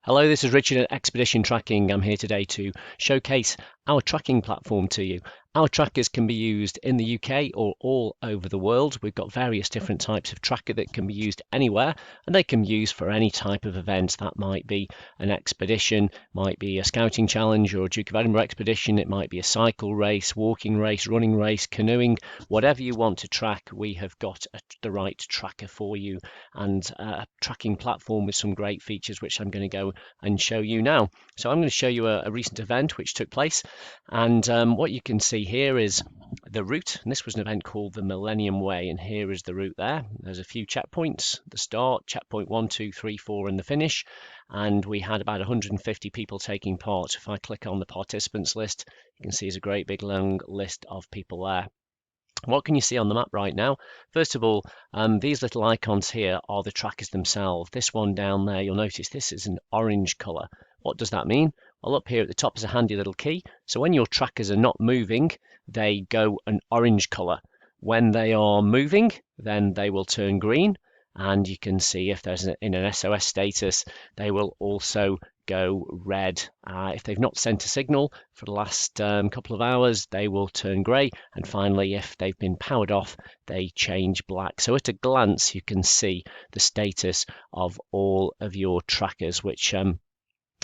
Hello, this is Richard at Expedition Tracking. I'm here today to showcase our tracking platform to you. Our trackers can be used in the UK or all over the world. We've got various different types of tracker that can be used anywhere, and they can be used for any type of event. That might be an expedition, might be a scouting challenge or a Duke of Edinburgh expedition, it might be a cycle race, walking race, running race, canoeing, whatever you want to track, we have got the right tracker for you, and a tracking platform with some great features which I'm going to go and show you now. So I'm going to show you a recent event which took place, and what you can see here is the route, and this was an event called the Millennium Way, and here is the route there. There's a few checkpoints, the start, checkpoint 1, 2, 3, 4 and the finish, and we had about 150 people taking part. If I click on the participants list, you can see there's a great big long list of people there. What can you see on the map right now? First of all, these little icons here are the trackers themselves. This one down there, you'll notice this is an orange colour. What does that mean? Well, up here at the top is a handy little key. So when your trackers are not moving, they go an orange colour. When they are moving, then they will turn green. And you can see if there's in an SOS status, they will also go red. If they've not sent a signal for the last couple of hours, they will turn grey. And finally, if they've been powered off, they change black. So at a glance, you can see the status of all of your trackers, which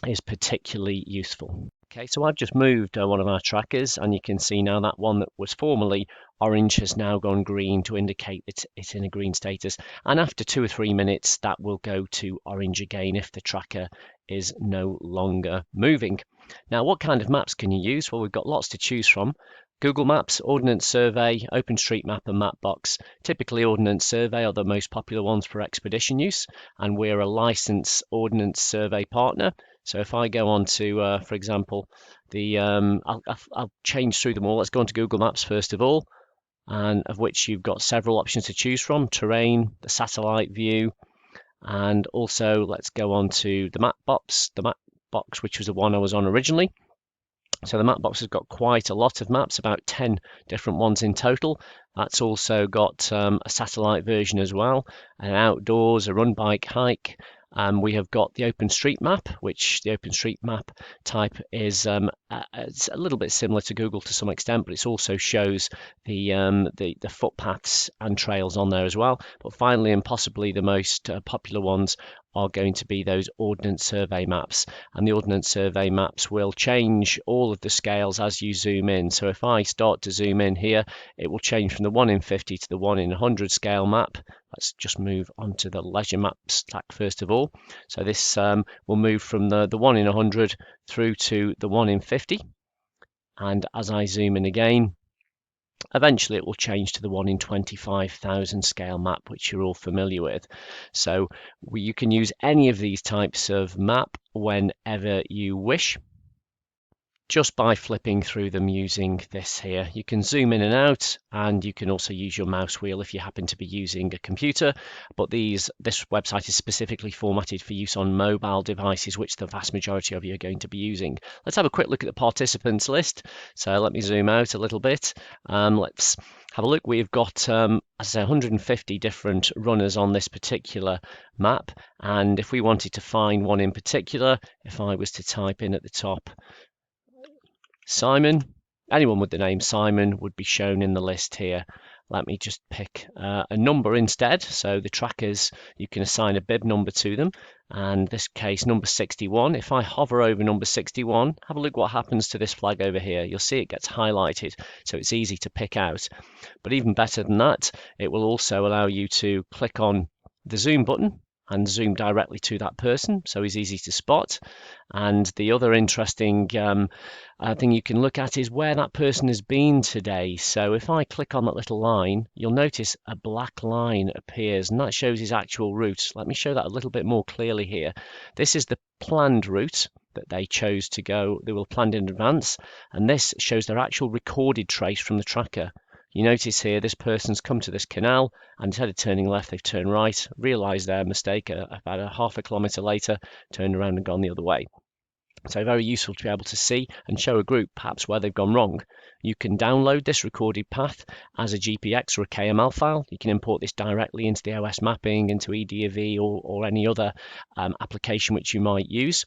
is particularly useful. Okay, so I've just moved one of our trackers, and you can see now that one that was formerly orange has now gone green to indicate it's in a green status. And after 2 or 3 minutes, that will go to orange again if the tracker is no longer moving. Now, what kind of maps can you use? Well, we've got lots to choose from. Google Maps, Ordnance Survey, OpenStreetMap and Mapbox. Typically, Ordnance Survey are the most popular ones for expedition use, and we're a licensed Ordnance Survey partner. So if I go on to, for example, I'll change through them all. Let's go on to Google Maps first of all, and of which you've got several options to choose from: terrain, the satellite view, and also let's go on to the Mapbox, which was the one I was on originally. So the Mapbox has got quite a lot of maps, about 10 different ones in total. That's also got a satellite version as well, an outdoors, a run, bike, hike. We have got the OpenStreetMap, which the OpenStreetMap type is it's a little bit similar to Google to some extent, but it also shows the footpaths and trails on there as well. But finally, and possibly the most popular ones, are going to be those Ordnance Survey maps. And the Ordnance Survey maps will change all of the scales as you zoom in. So if I start to zoom in here, it will change from the 1 in 50 to the 1 in 100 scale map. Let's just move on to the leisure map stack first of all. So this will move from the 1 in 100 through to the 1 in 50. And as I zoom in again, eventually it will change to the 1 in 25,000 scale map, which you're all familiar with. So you can use any of these types of map whenever you wish, just by flipping through them using this here. You can zoom in and out, and you can also use your mouse wheel if you happen to be using a computer, but this website is specifically formatted for use on mobile devices, which the vast majority of you are going to be using. Let's have a quick look at the participants list. So let me zoom out a little bit. Let's have a look. We've got, as I say, 150 different runners on this particular map, and if we wanted to find one in particular, if I was to type in at the top Simon, anyone with the name Simon would be shown in the list here. Let me just pick a number instead. So the trackers, you can assign a bib number to them, and in this case number 61. If I hover over number 61, have a look what happens to this flag over here. You'll see it gets highlighted, so it's easy to pick out. But even better than that, it will also allow you to click on the zoom button and zoom directly to that person, so he's easy to spot. And the other interesting thing you can look at is where that person has been today. So if I click on that little line, you'll notice a black line appears, and that shows his actual route. Let me show that a little bit more clearly here. This is the planned route that they chose to go. They were planned in advance, and this shows their actual recorded trace from the tracker. You notice here this person's come to this canal, and instead of turning left, they've turned right, realised their mistake about a half a kilometre later, turned around and gone the other way. So very useful to be able to see and show a group perhaps where they've gone wrong. You can download this recorded path as a GPX or a KML file. You can import this directly into the OS mapping, into EDV or any other application which you might use.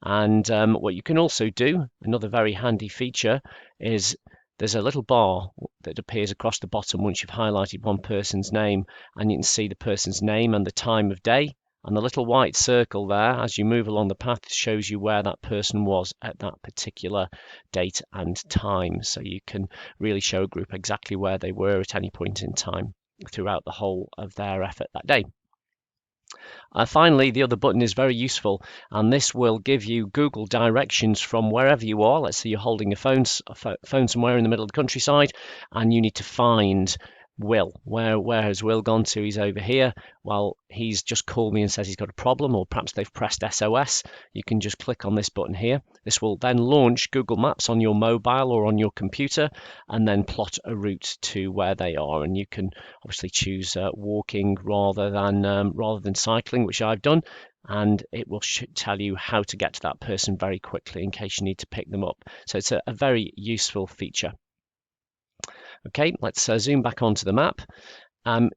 And what you can also do, another very handy feature, is there's a little bar that appears across the bottom once you've highlighted one person's name, and you can see the person's name and the time of day. And the little white circle there, as you move along the path, shows you where that person was at that particular date and time. So you can really show a group exactly where they were at any point in time throughout the whole of their effort that day. Finally, the other button is very useful, and this will give you Google directions from wherever you are. Let's say you're holding a phone somewhere in the middle of the countryside, and you need to find Will. Where has Will gone to? He's over here. Well, he's just called me and says he's got a problem, or perhaps they've pressed SOS. You can just click on this button here. This will then launch Google Maps on your mobile or on your computer, and then plot a route to where they are. And you can obviously choose walking rather than cycling, which I've done, and it will tell you how to get to that person very quickly in case you need to pick them up. So it's a very useful feature. Okay, let's zoom back onto the map.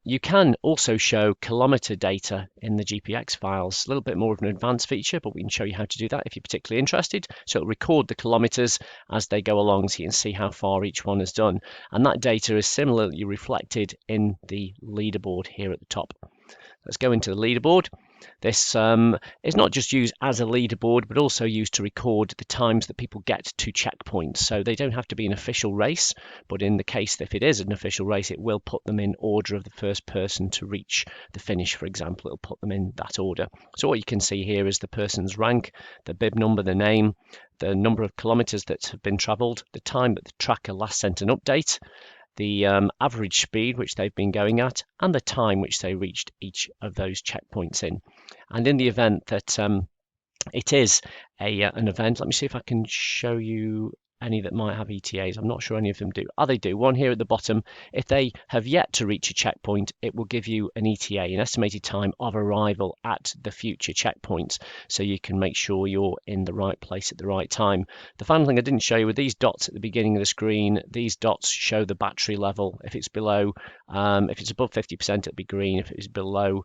You can also show kilometre data in the GPX files. A little bit more of an advanced feature, but we can show you how to do that if you're particularly interested. So it'll record the kilometres as they go along, so you can see how far each one has done. And that data is similarly reflected in the leaderboard here at the top. Let's go into the leaderboard. This is not just used as a leaderboard, but also used to record the times that people get to checkpoints. So they don't have to be an official race, but in the case that if it is an official race, it will put them in order of the first person to reach the finish, for example. It'll put them in that order. So what you can see here is the person's rank, the bib number, the name, the number of kilometres that have been travelled, the time that the tracker last sent an update, the average speed which they've been going at, and the time which they reached each of those checkpoints in. And in the event that it is an event, let me see if I can show you any that might have ETAs. I'm not sure any of them do. They do. One here at the bottom. If they have yet to reach a checkpoint, it will give you an ETA, an estimated time of arrival at the future checkpoint, so you can make sure you're in the right place at the right time. The final thing I didn't show you were these dots at the beginning of the screen. These dots show the battery level. If it's below, if it's above 50%, it'll be green. If it is below,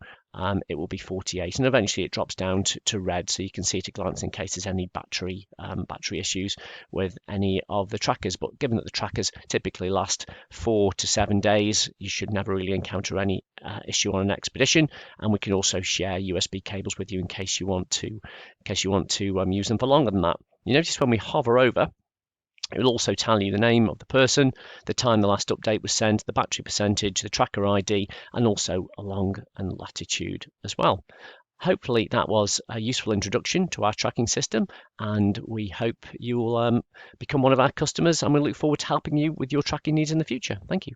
it will be 48, and eventually it drops down to red, so you can see at a glance in case there's any battery issues with any of the trackers. But given that the trackers typically last 4 to 7 days, you should never really encounter any issue on an expedition. And we can also share USB cables with you in case you want to use them for longer than that. You notice when we hover over, it will also tell you the name of the person, the time the last update was sent, the battery percentage, the tracker ID, and also a long and latitude as well. Hopefully that was a useful introduction to our tracking system, and we hope you will become one of our customers, and we look forward to helping you with your tracking needs in the future. Thank you.